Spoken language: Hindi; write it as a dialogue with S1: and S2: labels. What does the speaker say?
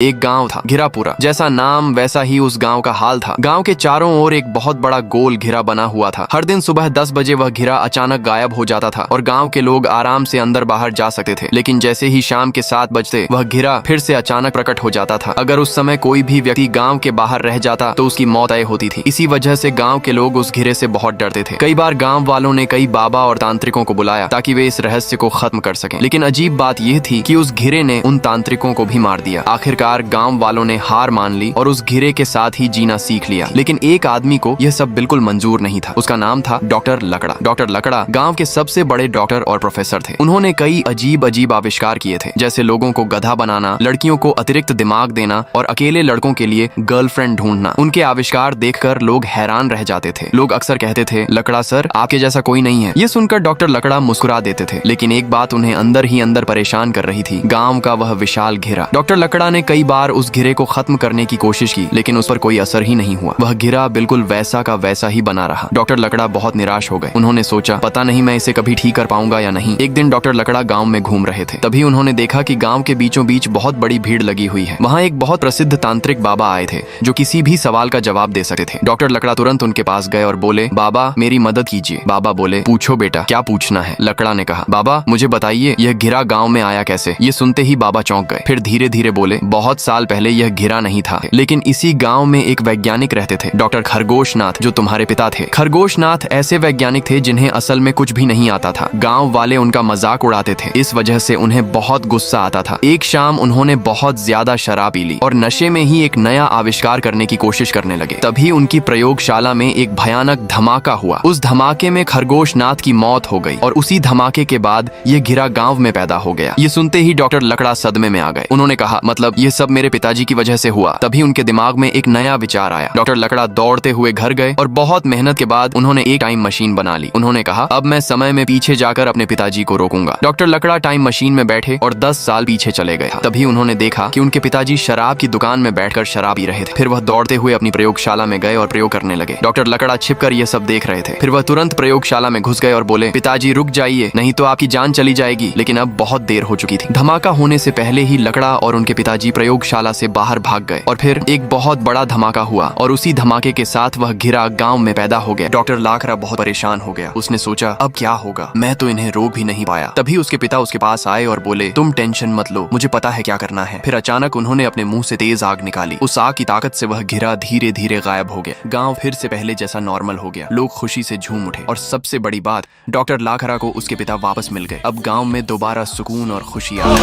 S1: एक गांव था, घिरा पूरा। जैसा नाम वैसा ही उस गांव का हाल था। गांव के चारों ओर एक बहुत बड़ा गोल घिरा बना हुआ था। हर दिन सुबह 10 बजे वह घिरा अचानक गायब हो जाता था और गांव के लोग आराम से अंदर बाहर जा सकते थे। लेकिन जैसे ही शाम के 7 बजते वह घिरा फिर से अचानक प्रकट हो जाता था। अगर उस समय कोई भी व्यक्ति गाँव के बाहर रह जाता तो उसकी मौत तय होती थी। इसी वजह से गाँव के लोग उस घिरे से बहुत डरते थे। कई बार गाँव वालों ने कई बाबा और तांत्रिकों को बुलाया ताकि वे इस रहस्य को खत्म कर सकें। लेकिन अजीब बात यह थी कि उस घिरे ने उन तांत्रिकों को भी मार दिया। आखिरकार गाँव वालों ने हार मान ली और उस घिरे के साथ ही जीना सीख लिया। लेकिन एक आदमी को यह सब बिल्कुल मंजूर नहीं था। उसका नाम था डॉक्टर लकड़ा। डॉक्टर लकड़ा गांव के सबसे बड़े डॉक्टर और प्रोफेसर थे। उन्होंने कई अजीब अजीब आविष्कार किए थे, जैसे लोगों को गधा बनाना, लड़कियों को अतिरिक्त दिमाग देना और अकेले लड़कों के लिए गर्लफ्रेंड ढूंढना। उनके आविष्कार देखकर लोग हैरान रह जाते थे। लोग अक्सर कहते थे, लकड़ा सर, आपके जैसा कोई नहीं है। ये सुनकर डॉक्टर लकड़ा मुस्कुरा देते थे। लेकिन एक बात उन्हें अंदर ही अंदर परेशान कर रही थी, गाँव का वह विशाल घिरा। डॉक्टर लकड़ा ने कई बार उस घिरे को खत्म करने की कोशिश की, लेकिन उस पर कोई असर ही नहीं हुआ। वह घिरा बिल्कुल वैसा का वैसा ही बना रहा। डॉक्टर लकड़ा बहुत निराश हो गए। उन्होंने सोचा, पता नहीं मैं इसे कभी ठीक कर पाऊंगा या नहीं। एक दिन डॉक्टर लकड़ा गांव में घूम रहे थे। तभी उन्होंने देखा कि गांव के बीचों बीच बहुत बड़ी भीड़ लगी हुई है। वहां एक बहुत प्रसिद्ध तांत्रिक बाबा आए थे जो किसी भी सवाल का जवाब दे सकते थे। डॉक्टर लकड़ा तुरंत उनके पास गए और बोले, बाबा मेरी मदद कीजिए। बाबा बोले, पूछो बेटा, क्या पूछना है? लकड़ा ने कहा, बाबा मुझे बताइए यह घिरा गाँव में आया कैसे? ये सुनते ही बाबा चौंक गए। फिर धीरे धीरे बोले, बहुत साल पहले यह घिरा नहीं था, लेकिन इसी गांव में एक वैज्ञानिक रहते थे, डॉक्टर खरगोशनाथ, जो तुम्हारे पिता थे। खरगोशनाथ ऐसे वैज्ञानिक थे जिन्हें असल में कुछ भी नहीं आता था। गांव वाले उनका मजाक उड़ाते थे। इस वजह से उन्हें बहुत गुस्सा आता था। एक शाम उन्होंने बहुत ज्यादा शराब पी ली और नशे में ही एक नया आविष्कार करने की कोशिश करने लगे। तभी उनकी प्रयोगशाला में एक भयानक धमाका हुआ। उस धमाके में खरगोशनाथ की मौत हो गई और उसी धमाके के बाद यह घिरा गाँव में पैदा हो गया। ये सुनते ही डॉक्टर लकड़ा सदमे में आ गए। उन्होंने कहा, मतलब ये सब मेरे पिताजी की वजह से हुआ? तभी उनके दिमाग में एक नया विचार आया। डॉक्टर लकड़ा दौड़ते हुए घर गए और बहुत मेहनत के बाद उन्होंने एक टाइम मशीन बना ली। उन्होंने कहा, अब मैं समय में पीछे जाकर अपने पिताजी को रोकूंगा। डॉक्टर लकड़ा टाइम मशीन में बैठे और 10 साल पीछे चले गए। तभी उन्होंने देखा कि उनके पिताजी शराब की दुकान में बैठकर शराब पी रहे थे। फिर वह दौड़ते हुए अपनी प्रयोगशाला में गए और प्रयोग करने लगे। डॉक्टर लकड़ा छिपकर यह सब देख रहे थे। फिर वह तुरंत प्रयोगशाला में घुस गए और बोले, पिताजी रुक जाइए, नहीं तो आपकी जान चली जाएगी। लेकिन अब बहुत देर हो चुकी थी। धमाका होने से पहले ही लकड़ा और उनके पिताजी प्रयोगशाला से बाहर भाग गए और फिर एक बहुत बड़ा धमाका हुआ और उसी धमाके के साथ वह घिरा गांव में पैदा हो गया। डॉक्टर लाकड़ा बहुत परेशान हो गया। उसने सोचा, अब क्या होगा? मैं तो इन्हें रोक भी नहीं पाया। तभी उसके पिता उसके पास आए और बोले, तुम टेंशन मत लो, मुझे पता है क्या करना है। फिर अचानक उन्होंने अपने मुंह से तेज आग निकाली। उस आग की ताकत से वह घिरा धीरे धीरे गायब हो गया। गाँव फिर से पहले जैसा नॉर्मल हो गया। लोग खुशी से झूम उठे और सबसे बड़ी बात, डॉक्टर लाकड़ा को उसके पिता वापस मिल गए। अब गाँव में दोबारा सुकून और खुशी आ गई।